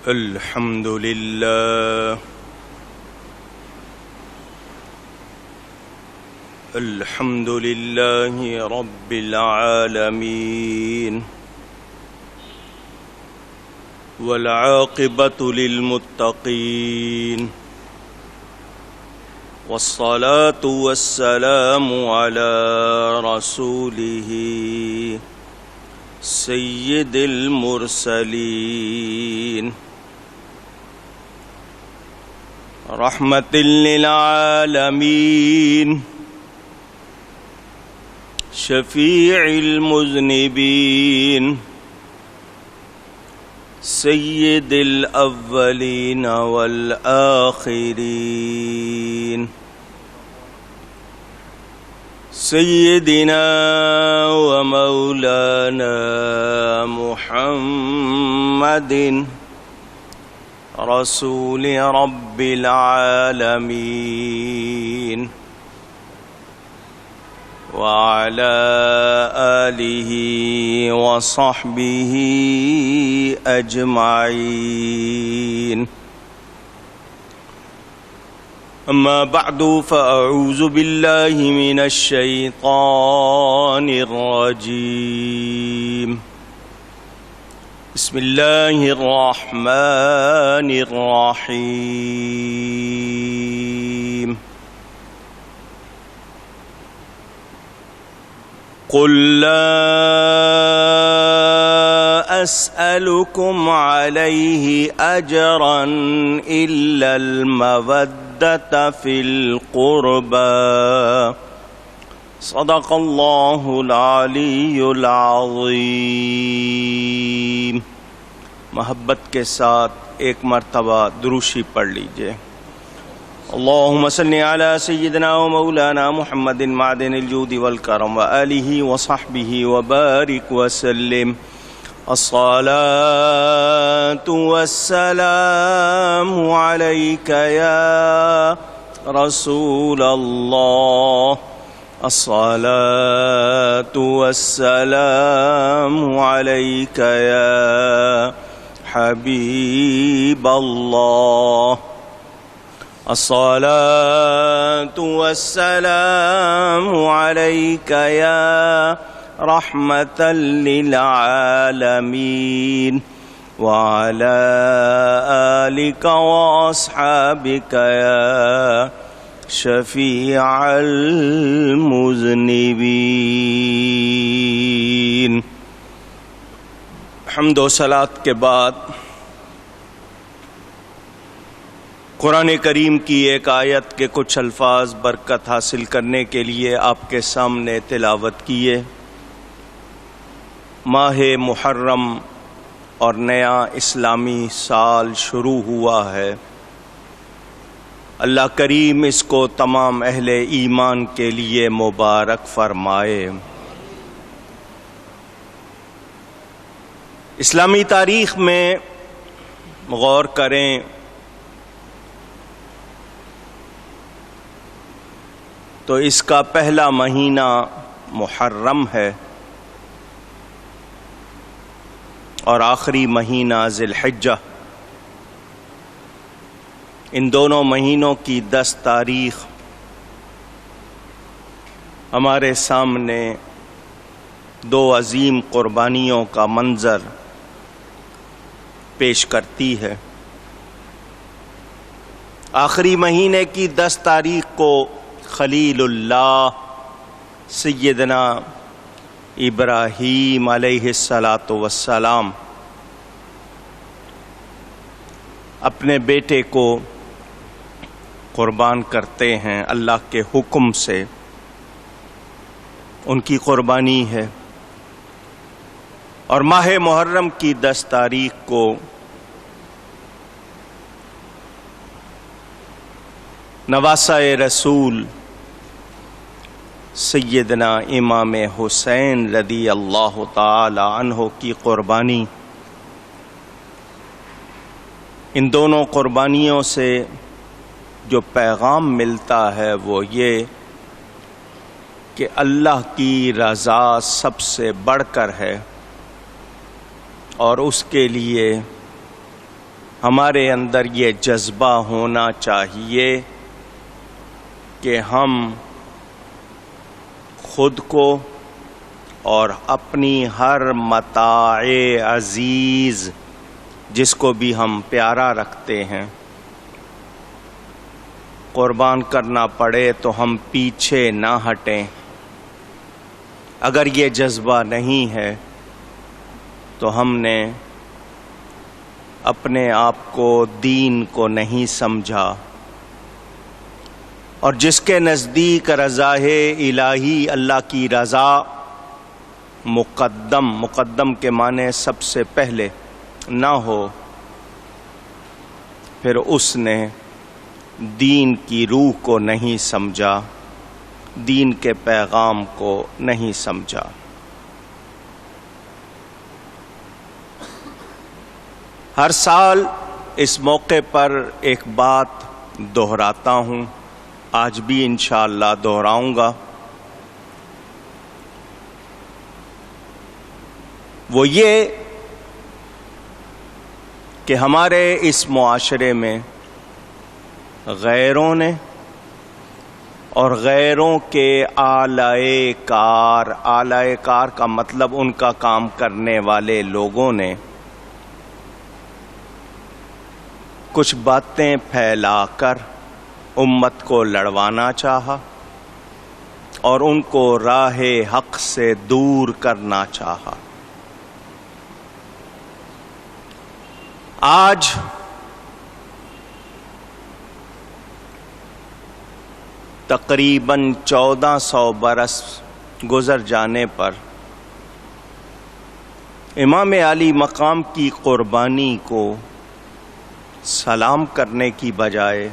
الحمد لله الحمد لله رب العالمين والعاقبة للمتقين والصلاة والسلام على رسوله سيد المرسلين رحمة للعالمين شفيع المذنبين سيد الأولين والآخرين سيدنا ومولانا محمد رسول رب العالمين وعلى آله وصحبه أجمعين أما بعد فأعوذ بالله من الشيطان الرجيم بسم الله الرحمن الرحيم قل لا أسألكم عليه أجرا إلا المودة في القربى صدق الله العلی العظیم۔ محبت کے ساتھ ایک مرتبہ دروشی پڑھ لیجئے۔ اللہم صلی علی سیدنا و مولانا محمد معدن الجود والکرم وآلہ وصحبہ وبارک وسلم۔ الصلاة والسلام علیک یا رسول اللہ، الصلاة والسلام علیک یا حبیب اللہ، الصلاة والسلام علیک یا رحمة للعالمین وعلى آلک واصحابک یا شفیع المذنبین۔ حمد و صلات کے بعد قرآن کریم کی ایک آیت کے کچھ الفاظ برکت حاصل کرنے کے لیے آپ کے سامنے تلاوت کیے۔ ماہ محرم اور نیا اسلامی سال شروع ہوا ہے۔ اللہ کریم اس کو تمام اہل ایمان کے لیے مبارک فرمائے۔ اسلامی تاریخ میں غور کریں تو اس کا پہلا مہینہ محرم ہے اور آخری مہینہ ذی الحجہ۔ ان دونوں مہینوں کی 10 تاریخ ہمارے سامنے دو عظیم قربانیوں کا منظر پیش کرتی ہے۔ آخری مہینے کی 10 تاریخ کو خلیل اللہ سیدنا ابراہیم علیہ السلام اپنے بیٹے کو قربان کرتے ہیں اللہ کے حکم سے، ان کی قربانی ہے۔ اور ماہ محرم کی 10 تاریخ کو نواسۂ رسول سیدنا امام حسین رضی اللہ تعالی عنہ کی قربانی۔ ان دونوں قربانیوں سے جو پیغام ملتا ہے وہ یہ کہ اللہ کی رضا سب سے بڑھ کر ہے اور اس کے لیے ہمارے اندر یہ جذبہ ہونا چاہیے کہ ہم خود کو اور اپنی ہر متاع عزیز جس کو بھی ہم پیارا رکھتے ہیں قربان کرنا پڑے تو ہم پیچھے نہ ہٹیں۔ اگر یہ جذبہ نہیں ہے تو ہم نے اپنے آپ کو دین کو نہیں سمجھا، اور جس کے نزدیک رضا الہی اللہ کی رضا مقدم کے معنی سب سے پہلے نہ ہو، پھر اس نے دین کی روح کو نہیں سمجھا، دین کے پیغام کو نہیں سمجھا۔ ہر سال اس موقع پر ایک بات دہراتا ہوں، آج بھی انشاءاللہ دہراؤں گا، وہ یہ کہ ہمارے اس معاشرے میں غیروں نے اور غیروں کے آلائے کار کا مطلب ان کا کام کرنے والے لوگوں نے کچھ باتیں پھیلا کر امت کو لڑوانا چاہا اور ان کو راہ حق سے دور کرنا چاہا۔ آج تقریباً 1400 برس گزر جانے پر امام علی مقام کی قربانی کو سلام کرنے کی بجائے،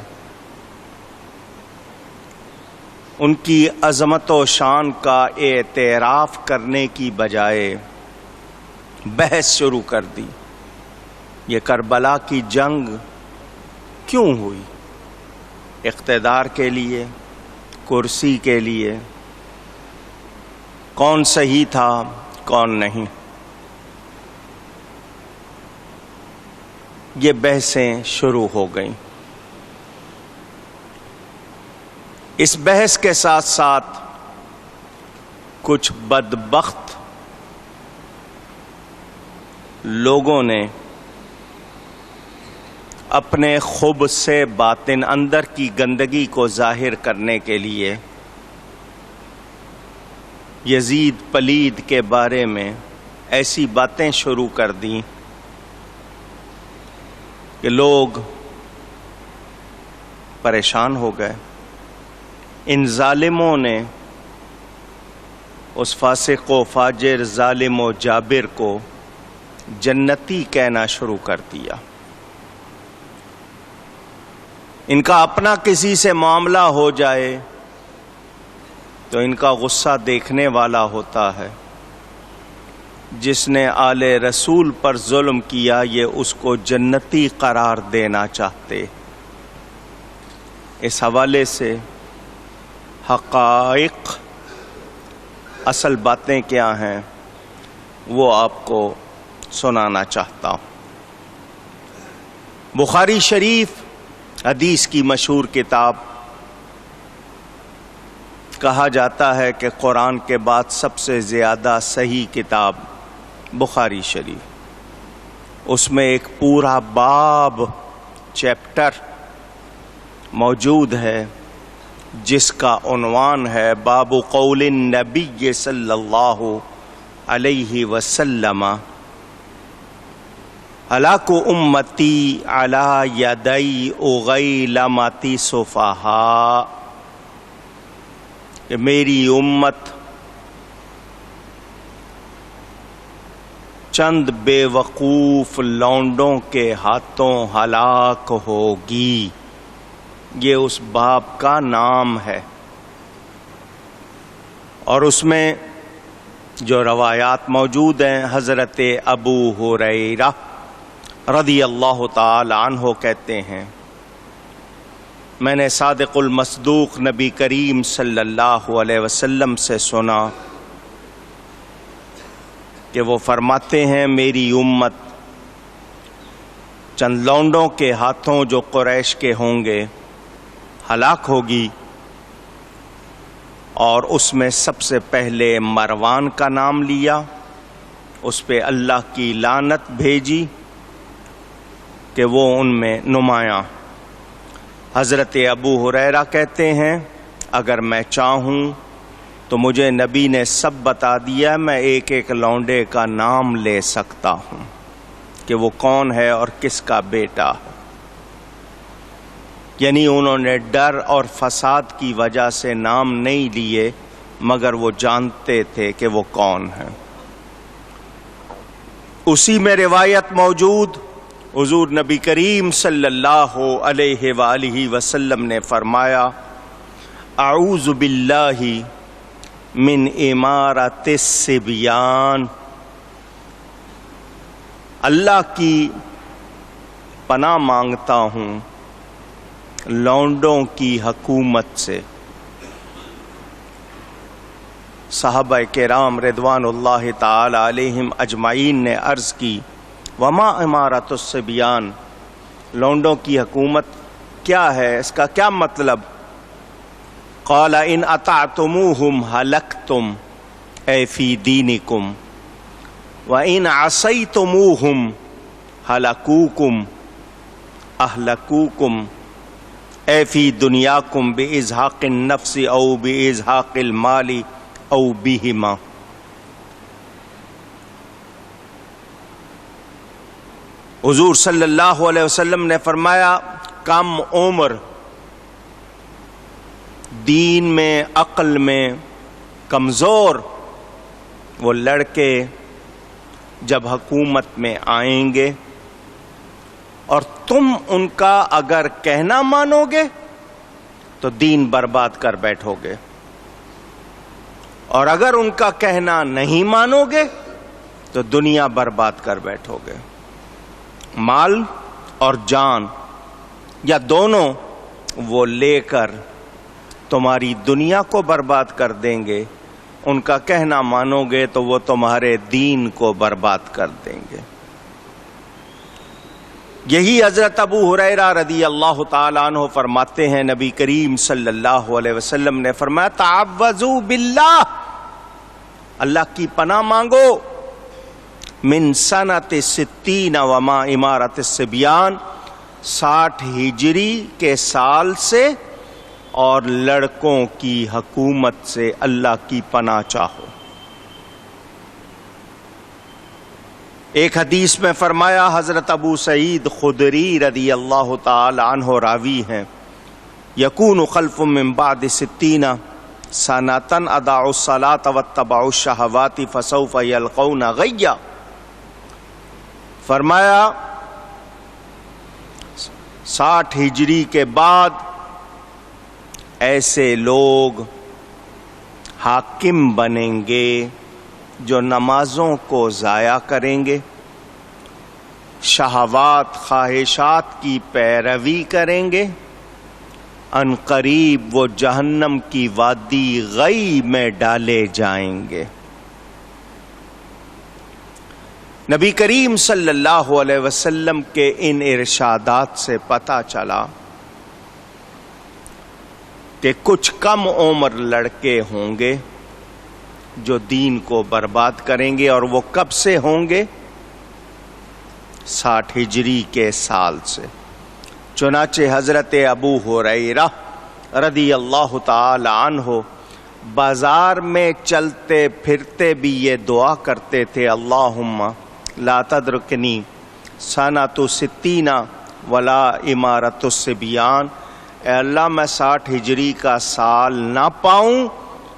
ان کی عظمت و شان کا اعتراف کرنے کی بجائے بحث شروع کر دی۔ یہ کربلا کی جنگ کیوں ہوئی؟ اقتدار کے لیے، کرسی کے لیے، کون صحیح تھا کون نہیں؟ یہ بحثیں شروع ہو گئیں۔ اس بحث کے ساتھ ساتھ کچھ بدبخت لوگوں نے اپنے خب سے باطن اندر کی گندگی کو ظاہر کرنے کے لیے یزید پلید کے بارے میں ایسی باتیں شروع کر دیں کہ لوگ پریشان ہو گئے۔ ان ظالموں نے اس فاسق و فاجر ظالم و جابر کو جنتی کہنا شروع کر دیا۔ ان کا اپنا کسی سے معاملہ ہو جائے تو ان کا غصہ دیکھنے والا ہوتا ہے، جس نے آل رسول پر ظلم کیا یہ اس کو جنتی قرار دینا چاہتے۔ اس حوالے سے حقائق، اصل باتیں کیا ہیں وہ آپ کو سنانا چاہتا ہوں۔ بخاری شریف حدیث کی مشہور کتاب، کہا جاتا ہے کہ قرآن کے بعد سب سے زیادہ صحیح کتاب بخاری شریف۔ اس میں ایک پورا باب، چیپٹر موجود ہے جس کا عنوان ہے باب قول النبی صلی اللہ علیہ وسلم ہلاک امتی علی یدی اغیلمۃ صفہاء، کہ میری امت چند بے وقوف لونڈوں کے ہاتھوں ہلاک ہوگی۔ یہ اس باب کا نام ہے، اور اس میں جو روایات موجود ہیں، حضرت ابو ہریرہ رضی اللہ تعالی عنہ کہتے ہیں، میں نے صادق المصدوق نبی کریم صلی اللہ علیہ وسلم سے سنا کہ وہ فرماتے ہیں میری امت چند لونڈوں کے ہاتھوں جو قریش کے ہوں گے ہلاک ہوگی، اور اس میں سب سے پہلے مروان کا نام لیا، اس پہ اللہ کی لعنت بھیجی کہ وہ ان میں نمایاں۔ حضرت ابو ہریرہ کہتے ہیں اگر میں چاہوں تو مجھے نبی نے سب بتا دیا، میں ایک ایک لونڈے کا نام لے سکتا ہوں کہ وہ کون ہے اور کس کا بیٹا ہے۔ یعنی انہوں نے ڈر اور فساد کی وجہ سے نام نہیں لیے، مگر وہ جانتے تھے کہ وہ کون ہیں۔ اسی میں روایت موجود، حضور نبی کریم صلی اللہ علیہ وآلہ وسلم نے فرمایا اعوذ باللہ من امارت الصبیان، اللہ کی پناہ مانگتا ہوں لونڈوں کی حکومت سے۔ صحابہ کرام رضوان اللہ تعالی علیہم اجمعین نے عرض کی وما امارت الصبیان، لونڈوں کی حکومت کیا ہے، اس کا کیا مطلب؟ قال ان اطعتموہم ہلکتم اے فی دینکم وان عصیتموہم ہلکوکم اہلکوکم اے فی دنیاکم بازہاق النفس او بازہاق المال او بہما۔ حضور صلی اللہ علیہ وسلم نے فرمایا کم عمر، دین میں عقل میں کمزور وہ لڑکے جب حکومت میں آئیں گے اور تم ان کا اگر کہنا مانو گے تو دین برباد کر بیٹھو گے، اور اگر ان کا کہنا نہیں مانو گے تو دنیا برباد کر بیٹھو گے۔ مال اور جان یا دونوں وہ لے کر تمہاری دنیا کو برباد کر دیں گے، ان کا کہنا مانو گے تو وہ تمہارے دین کو برباد کر دیں گے۔ یہی حضرت ابو ہریرہ رضی اللہ تعالیٰ عنہ فرماتے ہیں نبی کریم صلی اللہ علیہ وسلم نے فرمایا تعوذوا باللہ، اللہ کی پناہ مانگو، من سنت 60 وما امارت الصبیان، 60 ہجری کے سال سے اور لڑکوں کی حکومت سے اللہ کی پناہ چاہو۔ ایک حدیث میں فرمایا، حضرت ابو سعید خدری رضی اللہ تعالی عنہ راوی ہیں، یکون خلف من بعد 60 سنتاً اضاعوا الصلاة واتبعوا الشہوات فسوف یلقون غیا۔ فرمایا 60 ہجری کے بعد ایسے لوگ حاکم بنیں گے جو نمازوں کو ضائع کریں گے، شہوات خواہشات کی پیروی کریں گے، ان قریب وہ جہنم کی وادی غی میں ڈالے جائیں گے۔ نبی کریم صلی اللہ علیہ وسلم کے ان ارشادات سے پتہ چلا کہ کچھ کم عمر لڑکے ہوں گے جو دین کو برباد کریں گے، اور وہ کب سے ہوں گے؟ 60 ہجری کے سال سے۔ چنانچہ حضرت ابو ہریرہ رضی اللہ تعالی عنہ بازار میں چلتے پھرتے بھی یہ دعا کرتے تھے، اللہم لا تدرکنی سنۃ 60 ولا امارت الصبیان، اے اللہ میں 60 ہجری کا سال نہ پاؤں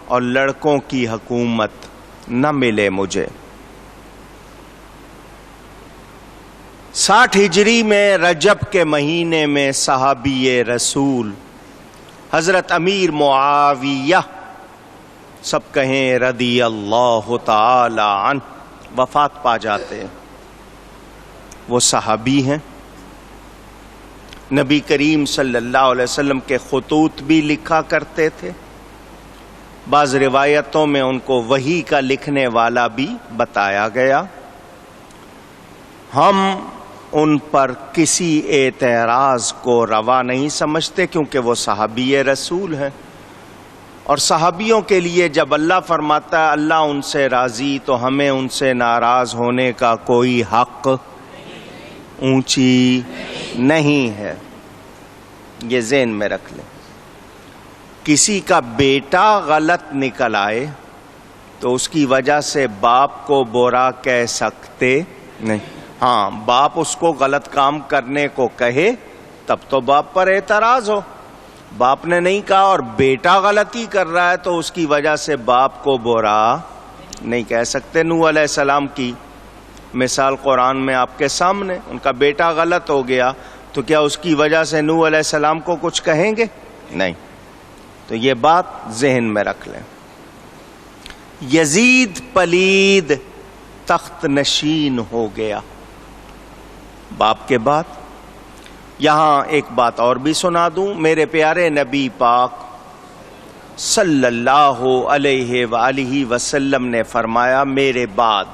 اور لڑکوں کی حکومت نہ ملے مجھے۔ 60 ہجری میں رجب کے مہینے میں صحابی رسول حضرت امیر معاویہ، سب کہیں رضی اللہ تعالی عنہ، وفات پا جاتے ہیں۔ وہ صحابی ہیں، نبی کریم صلی اللہ علیہ وسلم کے خطوط بھی لکھا کرتے تھے، بعض روایتوں میں ان کو وحی کا لکھنے والا بھی بتایا گیا۔ ہم ان پر کسی اعتراض کو روا نہیں سمجھتے، کیونکہ وہ صحابی رسول ہیں۔ اور صحابیوں کے لیے جب اللہ فرماتا ہے اللہ ان سے راضی، تو ہمیں ان سے ناراض ہونے کا کوئی حق اونچی نہیں ہے، یہ ذہن میں رکھ لیں۔ کسی کا بیٹا غلط نکل آئے تو اس کی وجہ سے باپ کو برا کہہ سکتے نہیں۔ ہاں، باپ اس کو غلط کام کرنے کو کہے تب تو باپ پر اعتراض ہو۔ باپ نے نہیں کہا اور بیٹا غلطی کر رہا ہے تو اس کی وجہ سے باپ کو برا نہیں کہہ سکتے۔ نوح علیہ السلام کی مثال قرآن میں آپ کے سامنے، ان کا بیٹا غلط ہو گیا تو کیا اس کی وجہ سے نوح علیہ السلام کو کچھ کہیں گے؟ نہیں۔ تو یہ بات ذہن میں رکھ لیں۔ یزید پلید تخت نشین ہو گیا باپ کے بعد۔ یہاں ایک بات اور بھی سنا دوں، میرے پیارے نبی پاک صلی اللہ علیہ وآلہ وسلم نے فرمایا میرے بعد،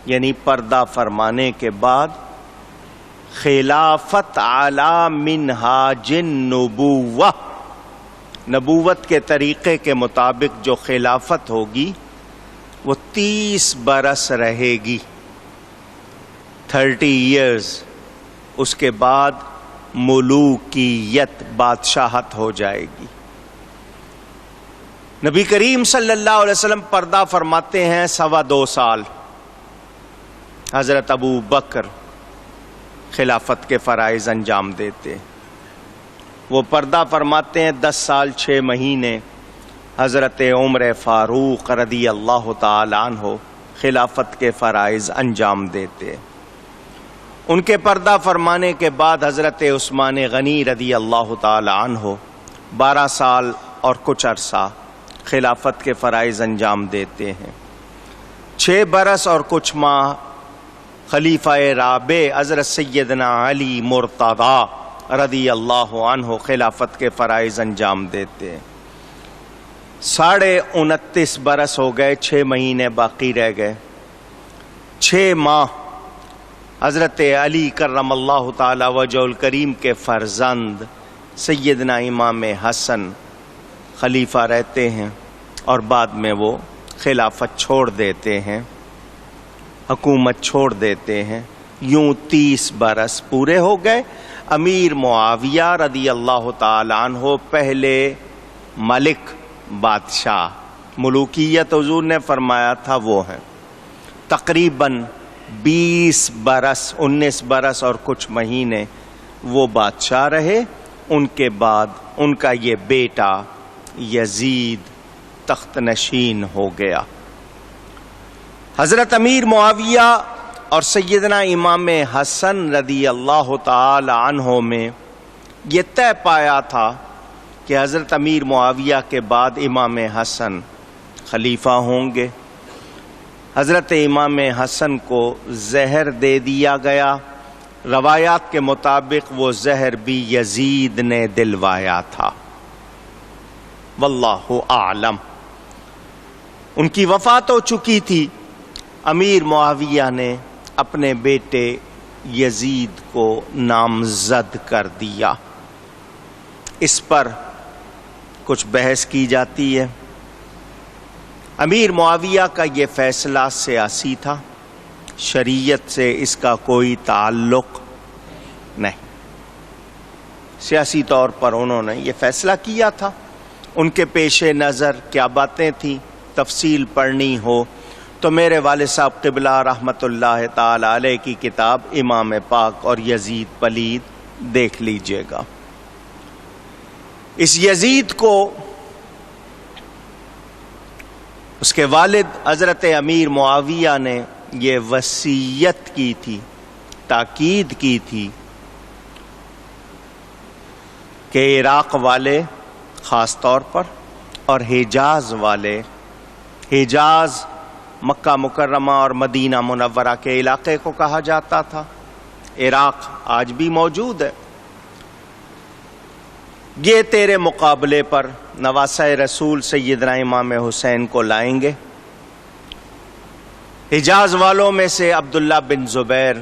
یعنی پردہ فرمانے کے بعد، خلافت علی منہاج النبوہ، نبوت کے طریقے کے مطابق جو خلافت ہوگی وہ 30 برس رہے گی، 30 ایئرز۔ اس کے بعد ملوکیت، بادشاہت ہو جائے گی۔ نبی کریم صلی اللہ علیہ وسلم پردہ فرماتے ہیں 2.25 سال۔ حضرت ابو بکر خلافت کے فرائض انجام دیتے، وہ پردہ فرماتے ہیں 10 سال 6 مہینے۔ حضرت عمر فاروق رضی اللہ تعالی عنہ خلافت کے فرائض انجام دیتے۔ ان کے پردہ فرمانے کے بعد حضرت عثمان غنی رضی اللہ تعالی عنہ 12 سال اور کچھ عرصہ خلافت کے فرائض انجام دیتے ہیں۔ 6 برس اور کچھ ماہ خلیفہ رابع حضرت سیدنا علی مرتضی رضی اللہ عنہ خلافت کے فرائض انجام دیتے ہیں۔ 29.5 برس ہو گئے، 6 مہینے باقی رہ گئے۔ 6 ماہ حضرت علی کرم اللہ تعالی وجہ الکریم کے فرزند سیدنا امام حسن خلیفہ رہتے ہیں اور بعد میں وہ خلافت چھوڑ دیتے ہیں، حکومت چھوڑ دیتے ہیں۔ یوں 30 برس پورے ہو گئے۔ امیر معاویہ رضی اللہ تعالی عنہ پہلے ملک، بادشاہ، ملوکیت حضور نے فرمایا تھا وہ ہیں۔ تقریباً 20 برس، 19 برس اور کچھ مہینے وہ بادشاہ رہے۔ ان کے بعد ان کا یہ بیٹا یزید تخت نشین ہو گیا۔ حضرت امیر معاویہ اور سیدنا امام حسن رضی اللہ تعالی عنہ میں یہ طے پایا تھا کہ حضرت امیر معاویہ کے بعد امام حسن خلیفہ ہوں گے۔ حضرت امام حسن کو زہر دے دیا گیا، روایات کے مطابق وہ زہر بھی یزید نے دلوایا تھا، واللہ اعلم۔ ان کی وفات ہو چکی تھی۔ امیر معاویہ نے اپنے بیٹے یزید کو نامزد کر دیا۔ اس پر کچھ بحث کی جاتی ہے۔ امیر معاویہ کا یہ فیصلہ سیاسی تھا، شریعت سے اس کا کوئی تعلق نہیں۔ سیاسی طور پر انہوں نے یہ فیصلہ کیا تھا۔ ان کے پیش نظر کیا باتیں تھیں، تفصیل پڑھنی ہو تو میرے والد صاحب قبلہ رحمت اللہ تعالی علیہ کی کتاب امام پاک اور یزید پلید دیکھ لیجئے گا۔ اس یزید کو اس کے والد حضرت امیر معاویہ نے یہ وصیت کی تھی، تاکید کی تھی کہ عراق والے خاص طور پر اور حجاز والے، حجاز مکہ مکرمہ اور مدینہ منورہ کے علاقے کو کہا جاتا تھا، عراق آج بھی موجود ہے، یہ تیرے مقابلے پر نواسہ رسول سیدنا امام حسین کو لائیں گے۔ حجاز والوں میں سے عبداللہ بن زبیر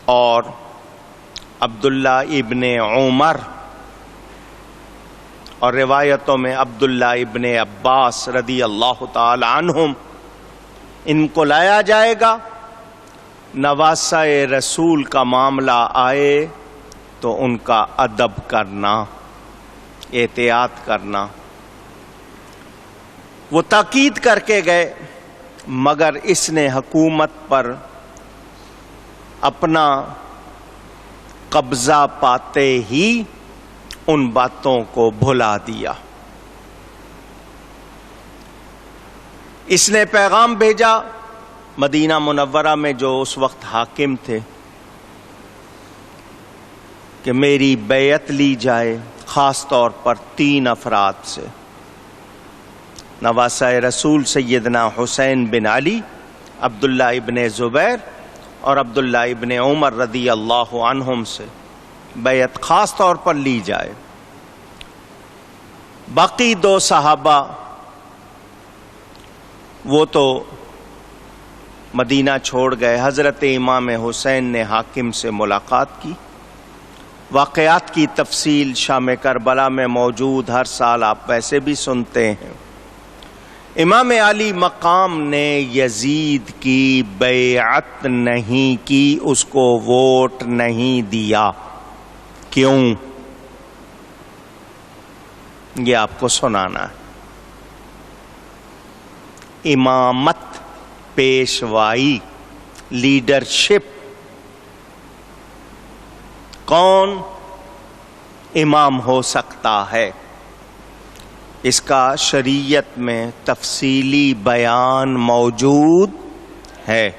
اور عبداللہ ابن عمر، اور روایتوں میں عبداللہ ابن عباس رضی اللہ تعالی عنہم، ان کو لایا جائے گا۔ نواسہ رسول کا معاملہ آئے تو ان کا ادب کرنا، احتیاط کرنا۔ وہ تاکید کر کے گئے، مگر اس نے حکومت پر اپنا قبضہ پاتے ہی ان باتوں کو بھلا دیا۔ اس نے پیغام بھیجا مدینہ منورہ میں جو اس وقت حاکم تھے کہ میری بیعت لی جائے، خاص طور پر 3 افراد سے، نواسہ رسول سیدنا حسین بن علی، عبداللہ ابن زبیر اور عبداللہ ابن عمر رضی اللہ عنہم سے بیعت خاص طور پر لی جائے۔ باقی 2 صحابہ وہ تو مدینہ چھوڑ گئے۔ حضرت امام حسین نے حاکم سے ملاقات کی۔ واقعات کی تفصیل شام کربلا میں موجود، ہر سال آپ ویسے بھی سنتے ہیں۔ امام علی مقام نے یزید کی بیعت نہیں کی، اس کو ووٹ نہیں دیا۔ کیوں؟ یہ آپ کو سنانا ہے۔ امامت، پیشوائی، لیڈرشپ، کون امام ہو سکتا ہے، اس کا شریعت میں تفصیلی بیان موجود ہے۔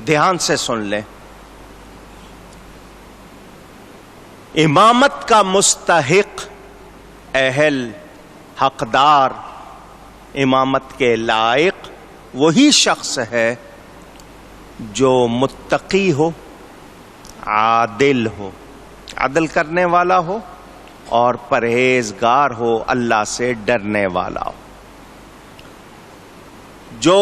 دھیان سے سن لیں۔ امامت کا مستحق، اہل، حقدار، امامت کے لائق وہی شخص ہے جو متقی ہو، عادل ہو، عدل کرنے والا ہو اور پرہیزگار ہو، اللہ سے ڈرنے والا ہو۔ جو